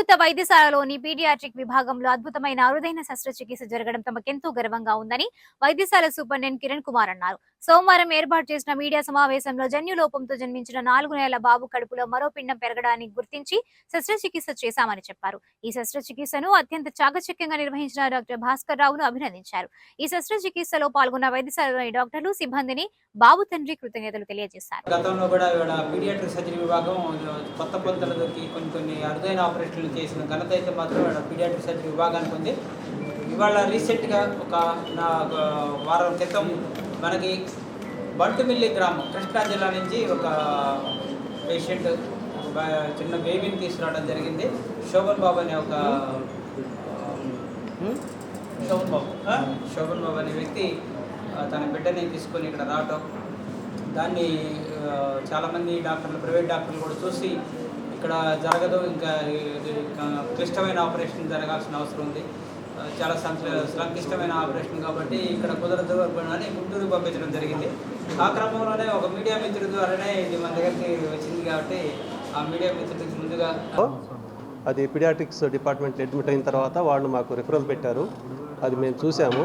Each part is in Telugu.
ప్రభుత్వ వైద్యశాలలోని పీడియాట్రిక్ విభాగంలో అద్భుతమైన అరుదైన శస్త్రచికిత్స జరగడం తమకెంతో గర్వంగా ఉందని వైద్యశాల సూపరింటెండెంట్ కిరణ్ కుమార్ అన్నారు. సోమవారం ఏర్పాటు చేసిన మీడియా సమావేశంలో జన్యులోపంతో జన్మించిన 4 నెలల బాబు కడుపులో మరో పిండం పెరగడాన్ని గుర్తించి శస్త్రచికిత్స చేశామని చెప్పారు. ఈ శస్త్రచికిత్సను అత్యంత చాకచక్యంగా నిర్వహించిన డాక్టర్ భాస్కర్ రావును అభినందించారు. ఈ శస్త్రచికిత్సలో పాల్గొన్న వైద్యశాలలోని డాక్టర్లు, సిబ్బందిని బాబు తండ్రి కృతజ్ఞతలు తెలియజేశారు. గతంలో కూడా పీడియాట్రిక్ సర్జరీ విభాగం కొత్త పొంతలకి కొన్ని అరుదైన ఆపరేషన్లు చేసిన ఘనత అయితే మాత్రం పీడియాట్రిక్ సర్జరీ విభాగానికి ఉంది. ఇవాళ రీసెంట్గా ఒక వారం క్రితం మనకి బంటుమిల్లి గ్రామం కృష్ణా జిల్లా నుంచి ఒక పేషెంట్ చిన్న బేబీని తీసుకురావడం జరిగింది. శోభన్ బాబు అనే ఒక శోభన్ బాబు అనే వ్యక్తి తన బిడ్డని తీసుకొని ఇక్కడ రావటం, దాన్ని చాలామంది డాక్టర్లు, ప్రైవేట్ డాక్టర్లు కూడా చూసి ఇక్కడ జరగదు, ఇంకా క్లిష్టమైన ఆపరేషన్ జరగాల్సిన అవసరం ఉంది, చాలా సంక్లిష్టమైన ఆపరేషన్ కాబట్టి ఇక్కడ కుదరదు అని గుంటూరు పంపించడం జరిగింది. ఆ క్రమంలోనే ఒక మీడియా మిత్రుడి ద్వారానే ఇది మన దగ్గరికి వచ్చింది కాబట్టి ఆ మీడియా మిత్రుడికి ముందుగా అది పీడియాట్రిక్స్ డిపార్ట్మెంట్లో అడ్మిట్ అయిన తర్వాత వాళ్ళు మాకు రిఫరల్ పెట్టారు. అది మేము చూసాము.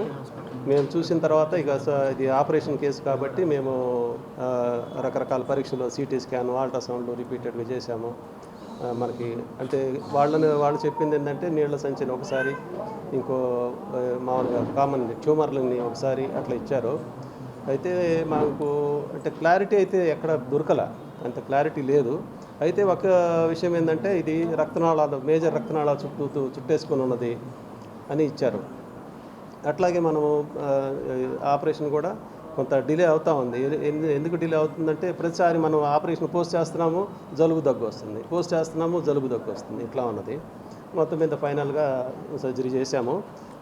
మేము చూసిన తర్వాత ఇక ఇది ఆపరేషన్ కేసు కాబట్టి మేము రకరకాల పరీక్షలు, సిటీ స్కాన్, అల్ట్రాసౌండ్ రిపీటెడ్గా చేశాము. మనకి అంటే వాళ్ళు చెప్పింది ఏంటంటే నీళ్ల సంచిని ఒకసారి, ఇంకో మామూలుగా కామన్ ట్యూమర్లని ఒకసారి అట్లా ఇచ్చారు. అయితే మాకు అంటే క్లారిటీ అయితే ఎక్కడ దొరకల, అంత క్లారిటీ లేదు. అయితే ఒక విషయం ఏంటంటే ఇది రక్తనాళాలు, మేజర్ రక్తనాళాలు చుట్టేసుకొని ఉన్నది అని ఇచ్చారు. అట్లాగే మనము ఆపరేషన్ కూడా కొంత డిలే అవుతూ ఉంది. ఎందుకు డిలే అవుతుందంటే ప్రతిసారి మనం ఆపరేషన్ పోస్ట్ చేస్తున్నాము, జలుబు దగ్గు వస్తుంది, పోస్ట్ చేస్తున్నాము, జలుబు దగ్గు వస్తుంది, ఇట్లా ఉన్నది. మొత్తం మీద ఫైనల్గా సర్జరీ చేశాము.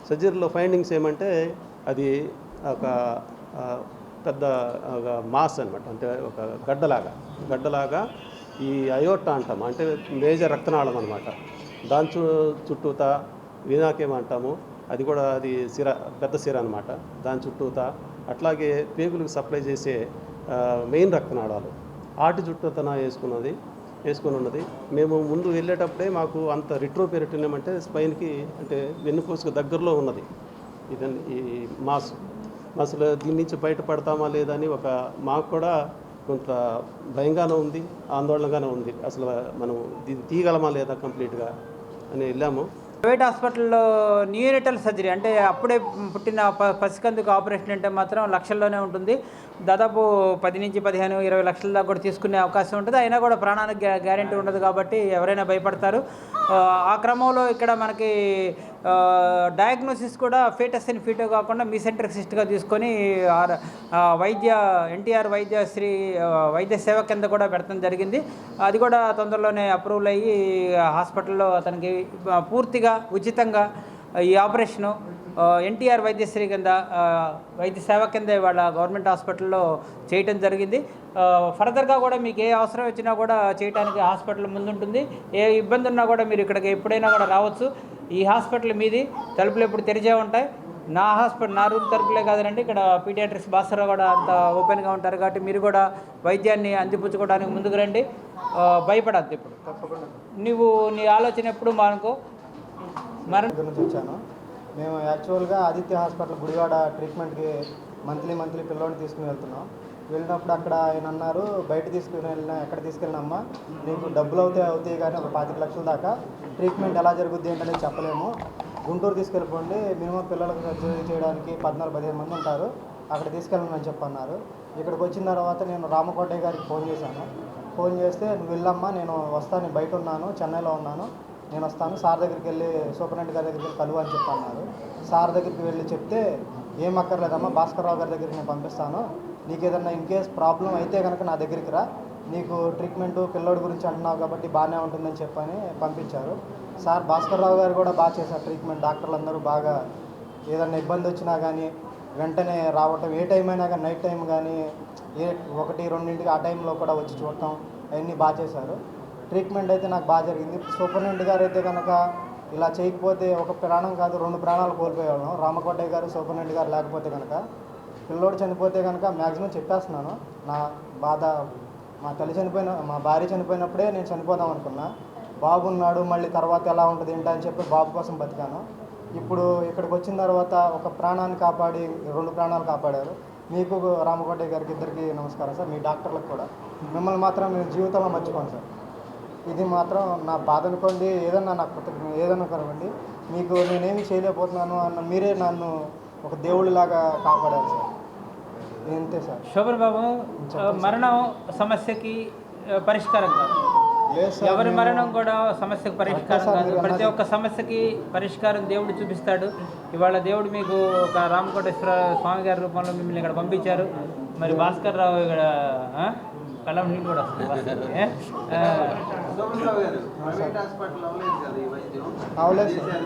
సర్జరీలో ఫైండింగ్స్ ఏమంటే అది ఒక పెద్ద మాస్ అనమాట, అంటే ఒక గడ్డలాగా ఈ అయోర్టా అంటాము, అంటే మేజర్ రక్తనాళం అనమాట. దాని చుట్టూతా వీనాకేమంటాము, అది కూడా అది పెద్ద సిర అనమాట, దాని చుట్టూతా. అట్లాగే పేగులకు సప్లై చేసే మెయిన్ రక్తనాళాలు ఆటి చుట్టూతన వేసుకుని ఉన్నది. మేము ముందు వెళ్ళేటప్పుడే మాకు అంత రిట్రోపెరిటోనియం అంటే స్పైన్కి, అంటే వెన్నుపూసకు దగ్గరలో ఉన్నది ఇదని ఈ అసలు దీని నుంచి బయటపడతామా లేదని మాకు కూడా కొంత భయంగానే ఉంది, ఆందోళనగానే ఉంది. అసలు మనం దీన్ని తీయగలమా లేదా కంప్లీట్గా అని వెళ్ళాము. ప్రైవేట్ హాస్పిటల్లో న్యూనేటల్ సర్జరీ అంటే అప్పుడే పుట్టిన పసికందుకు ఆపరేషన్ అంటే మాత్రం లక్షల్లోనే ఉంటుంది. దాదాపు 10 నుంచి 15, 20 లక్షల దాకా కూడా తీసుకునే అవకాశం ఉంటుంది. అయినా కూడా ప్రాణానికి గ్యారెంటీ ఉండదు కాబట్టి ఎవరైనా భయపడతారు. ఆ క్రమంలో ఇక్కడ మనకి డయాగ్నోసిస్ కూడా ఫీటస్ అండ్ ఫీటో కాకుండా మీసెంట్రిక్ సిస్ట్గా తీసుకొని ఎన్టీఆర్ వైద్య సేవ కింద కూడా పెడతాం జరిగింది. అది కూడా తొందరలోనే అప్రూవల్ అయ్యి హాస్పిటల్లో అతనికి పూర్తిగా ఉచితంగా ఈ ఆపరేషను ఎన్టీఆర్ వైద్యశ్రీ కింద, వైద్య సేవ కింద ఇవాళ గవర్నమెంట్ హాస్పిటల్లో చేయటం జరిగింది. ఫర్దర్గా కూడా మీకు ఏ అవసరం వచ్చినా కూడా చేయడానికి హాస్పిటల్ ముందుంటుంది. ఏ ఇబ్బంది ఉన్నా కూడా మీరు ఇక్కడికి ఎప్పుడైనా కూడా రావచ్చు. ఈ హాస్పిటల్ మీది తలుపులు ఎప్పుడు తెరిచే ఉంటాయి. నా రూమ్ తలుపులే కాదండి, ఇక్కడ పీడియాట్రిక్స్ భాస్కర్ కూడా అంత ఓపెన్గా ఉంటారు కాబట్టి మీరు కూడా వైద్యాన్ని అందిపుచ్చుకోవడానికి ముందుకు రండి. భయపడద్దు. ఇప్పుడు నువ్వు నీ ఆలోచన ఎప్పుడు మనకు నుంచి వచ్చాను. మేము యాక్చువల్గా ఆదిత్య హాస్పిటల్ గుడివాడ ట్రీట్మెంట్కి మంత్లీ పిల్లోడిని తీసుకుని వెళ్ళినప్పుడు అక్కడ ఆయన అన్నారు, బయట ఎక్కడ తీసుకెళ్ళినమ్మా, నీకు డబ్బులు అవుతాయి కానీ ఒక 25 లక్షల దాకా ట్రీట్మెంట్ ఎలా జరుగుద్ది ఏంటనేది చెప్పలేము, గుంటూరు తీసుకెళ్ళిపోండి, మినిమం పిల్లలకు సర్జరీ చేయడానికి 14-15 మంది ఉంటారు, అక్కడ తీసుకెళ్ళమని చెప్పన్నారు. ఇక్కడికి వచ్చిన తర్వాత నేను రామకోటయ్య గారికి ఫోన్ చేస్తే నువ్వు వెళ్ళమ్మా, నేను వస్తాను, బయట ఉన్నాను, చెన్నైలో ఉన్నాను, నేను వస్తాను, సార్ దగ్గరికి వెళ్ళి సూపరింటెండెంట్ గారి దగ్గరికి వెళ్ళి కలువు అని చెప్పన్నారు. సార్ దగ్గరికి వెళ్ళి చెప్తే ఏం అక్కర్లేదమ్మా, భాస్కర్ రావు గారి దగ్గరికి నేను పంపిస్తాను, నీకు ఏదన్నా ఇన్ కేస్ ప్రాబ్లం అయితే కనుక నా దగ్గరికి రా, నీకు ట్రీట్మెంటు పిల్లోడి గురించి అంటున్నావు కాబట్టి బాగానే ఉంటుందని చెప్పని పంపించారు. సార్ భాస్కర్ రావు గారు కూడా బాగా చేశారు ట్రీట్మెంట్. డాక్టర్లు అందరూ బాగా ఏదన్నా ఇబ్బంది వచ్చినా కానీ వెంటనే రావటం, ఏ టైం అయినా కానీ నైట్ టైం కానీ 1-2 ఆ టైంలో కూడా వచ్చి చూడటం, అవన్నీ బాగా చేశారు. ట్రీట్మెంట్ అయితే నాకు బాగా జరిగింది. సూపరింటెండెంట్ గారు అయితే కనుక ఇలా చేయకపోతే ఒక ప్రాణం కాదు 2 ప్రాణాలు కోల్పోయేవాళ్ళం. రామకోటయ్య గారు, సూపరింటెండెంట్ గారు లేకపోతే కనుక, పిల్లోడు చనిపోతే కనుక మ్యాక్సిమం చెప్పేస్తున్నాను, నా బాధ మా భార్య చనిపోయినప్పుడే నేను చనిపోదాం అనుకున్నా. బాబు ఉన్నాడు, మళ్ళీ తర్వాత ఎలా ఉంటుంది ఏంటో అని చెప్పి బాబు కోసం బతికాను. ఇప్పుడు ఇక్కడికి వచ్చిన తర్వాత ఒక ప్రాణాన్ని కాపాడి 2 ప్రాణాలు కాపాడారు. మీకు రామకోటయ్య గారికి ఇద్దరికి నమస్కారం సార్, మీ డాక్టర్లకు కూడా. మిమ్మల్ని మాత్రం నేను జీవితంలో మర్చిపోను సార్. ఇది మాత్రం నా బాధ అనుకోండి, ఏదన్నా నాకు ఏదన్నా కనుకోండి, మీకు నేనేమి చేయలేకపోతున్నాను అన్న మీరే నన్ను ఒక దేవుడిలాగా కాపాడారు సార్. ఇంతే సార్. శోభన్ బాబు, మరణం సమస్యకి పరిష్కారం కాదు. లేదు సార్, ఎవరి మరణం కూడా సమస్యకు పరిష్కారం కాదు. ప్రతి ఒక్క సమస్యకి పరిష్కారం దేవుడు చూపిస్తాడు. ఇవాళ దేవుడు మీకు ఒక రామకోటేశ్వర స్వామి గారి రూపంలో మిమ్మల్ని ఇక్కడ పంపించారు. మరి భాస్కర్ రావు ఇక్కడ కళ్ళం నీళ్ళు కూడా వస్తుంది. అవలేదు సార్.